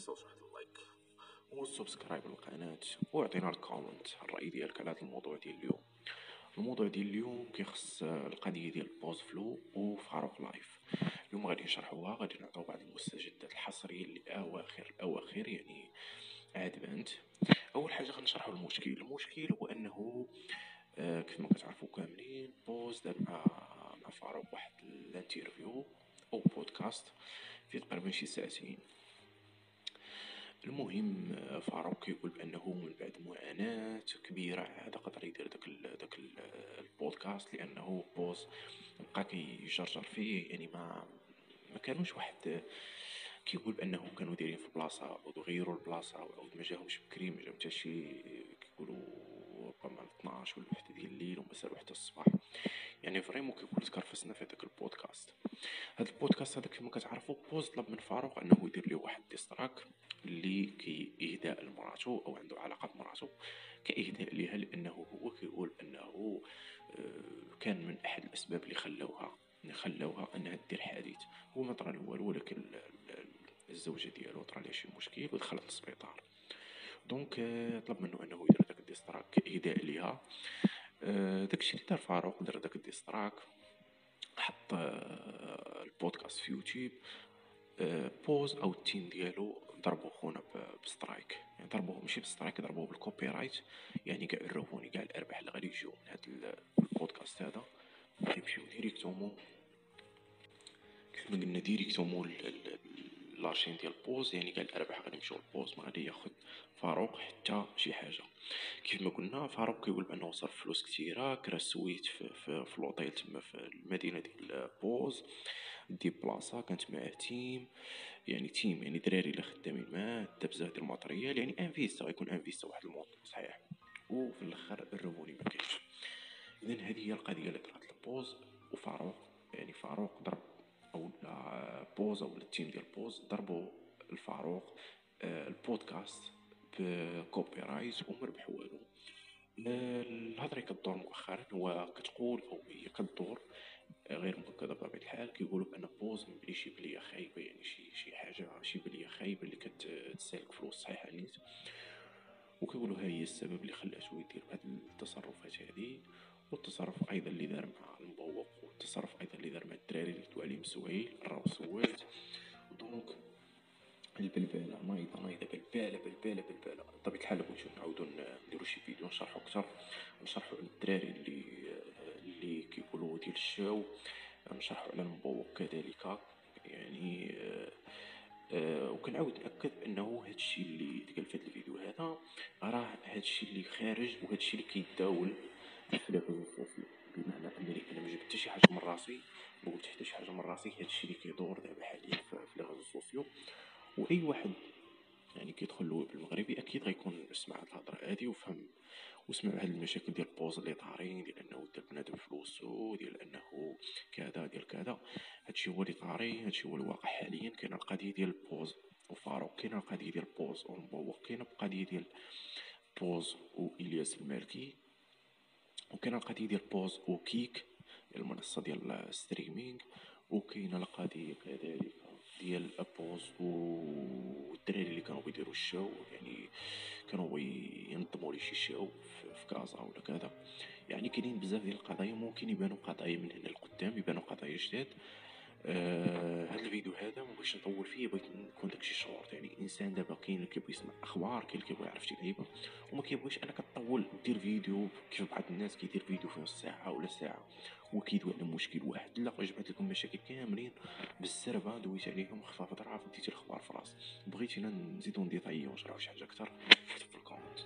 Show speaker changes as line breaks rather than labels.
تنساوش واحد اللايك والسبسكرايب للقناه، واعطينا الكومنت الراي ديالك على هذا الموضوع ديال اليوم. الموضوع ديال اليوم كيخص القضيه ديال بوز فلو وفاروق لايف. اليوم غادي نشرحوها، غادي نعطيو بعض المستجدات الحصريه اللي اواخر يعني عاد بانت. اول حاجه غنشرحوا المشكل هو انه كيف ما كتعرفوا كاملين بوز دار مع فاروق واحد الانترفيو او بودكاست في تقريبا شي ساعتين. المهم فاروق كيقول بانه من بعد معاناه كبيره عاد قدر يدير داك البودكاست، لانه بوز بقى كيجرجر فيه، يعني ما كانوش واحد. كيقول بانه كانوا دايرين في بلاصه عاودوا غيروا البلاصه وعاود ما جاهمش بكري، ما جاهم حتى شي كيقولوا ربما 12 ولا 1 ديال الليل وما سالوا حتى الصباح. يعني فريمون كيقول تكرفسنا في هذاك البودكاست. هذا البودكاست هذا كما كتعرفوا بوز طلب من فاروق انه يدير له واحد ديستراك اللي كاهداء لمراته او عنده علاقه بمراته، كاهداء لها، لانه هو كيقول انه كان من احد الاسباب اللي خلوها انها دير حديث. هو ما طرا والو، ولكن الزوجه ديالو طرا لها شي مشكل ودخلت للسبيطار. دونك طلب منه انه يدير داك الديستراك كاهداء لها. داكشي اللي دار فاروق، دار داك الديستراك، حط البودكاست في يوتيوب. بوز او التيم ديالو ضربوا خونا بسترايك، يعني ضربوه ماشي بسترايك، ضربوه بالكوبي رايت. يعني كاع الرهوني كاع الارباح اللي غادي يجيو من هذا البودكاست هذا يمشيو ديريكتومون، كيف ما قلنا ديريكتومون لاشين ديال بوز. يعني كاع الارباح غادي يمشيو لبوز، ما غادي ياخذ فاروق حتى شي حاجه. كيف ما قلنا فاروق كيقول بانه صرف فلوس كثيره، كرا سويت في الاوتيل تما في المدينه ديال بوز، دي بلاصه كانت معاه تيم، يعني دراري اللي خدامين معاه، دا بزاف ديال الماتريال، يعني انفيستا غيكون انفيستا واحد المونطون صحيح، وفي الاخر الريفوني ما كاينش. اذا هذه هي القضيه اللي طرات لبوز وفاروق. يعني فاروق ضرب او بوز او التيم ديال بوز ضربوا الفاروق البودكاست بكوبي رايت وما ربحوا والو. الهضره كدور مؤخرا هو كتقول او هي كدور غير مؤكده بطبيعه الحال، كيقولوا بان بوز من بلي شي بليه خايبه، يعني شي حاجه شي بليه خايبه اللي كتستهلك فلوس صحيحه نيت، وكيقولوا ها هي السبب اللي خلاته يدير هاد التصرفات هذه. والتصرف ايضا اللي دار مع المبوق، والتصرف ايضا اللي دار مع الدراري اللي كتبوا عليهم سويل راهو سوات. دونك البلباله نايضه بلباله بطبيعه الحال. بغيتو نعاودو نديرو شي فيديو نشرحو اكثر، نشرحو على الدراري اللي كيقولوا ديال الشاو، نشرحو على المبوق كذلك. يعني وكنعاود ناكد انه هادشي اللي تقال في هذا الفيديو هذا راه هادشي اللي خارج، وهادشي اللي كيتداول في لي ريزو سوسيو. بمعنى انني انا ما جبت حتى شي حاجه من راسي، ما قلت حتى شي حاجه من راسي، هادشي اللي كيدور دابا حاليا في لي ريزو سوسيو. واي واحد يعني كيدخل له بالمغربي اكيد غيكون سمع هاد الهضره هادي وسمع هاد المشاكل ديال بوز اللي طارين، ديال انه دار بنادم فلوسو، ديال انه كذا ديال كذا. هادشي هو اللي طاري، هادشي هو الواقع حاليا. كاين القضيه ديال بوز وفاروق، كاين القضيه ديال بوز والمبوق، كاين القضيه ديال بوز والياس المالكي، وكاين القضيه ديال بوز وكيك المنصه ديال الستريمينغ، وكاين القضيه كذلك ديال بوز والدراري اللي كانوا بيديروا الشو، يعني كانوا ينظموا لي شي شو في كازا ولا كذا. يعني كاينين بزاف ديال القضايا، ممكن يبانوا قضايا من هنا لقدام، يبانوا قضايا جداد. هذا الفيديو هذا ما بغيتش نطول فيه، بغيت نكون داكشي شورت. يعني الانسان دابا كاين اللي كيبغي يسمع اخبار، كاين اللي كيبغي يعرف شي لعيبه، وما كيبغيش انا كطول دير فيديو كيف بعض الناس كيدير فيديو فيه نص ساعه ولا ساعه وكيدوي على مشكل واحد. لا، جمعت لكم مشاكل كاملين بالسربه، دويت عليهم خفاف ظراف، ديت الاخبار في راس. بغيتينا نزيدو نديطايو ونشرحو شي حاجه اكثر، كتب في الكومنت.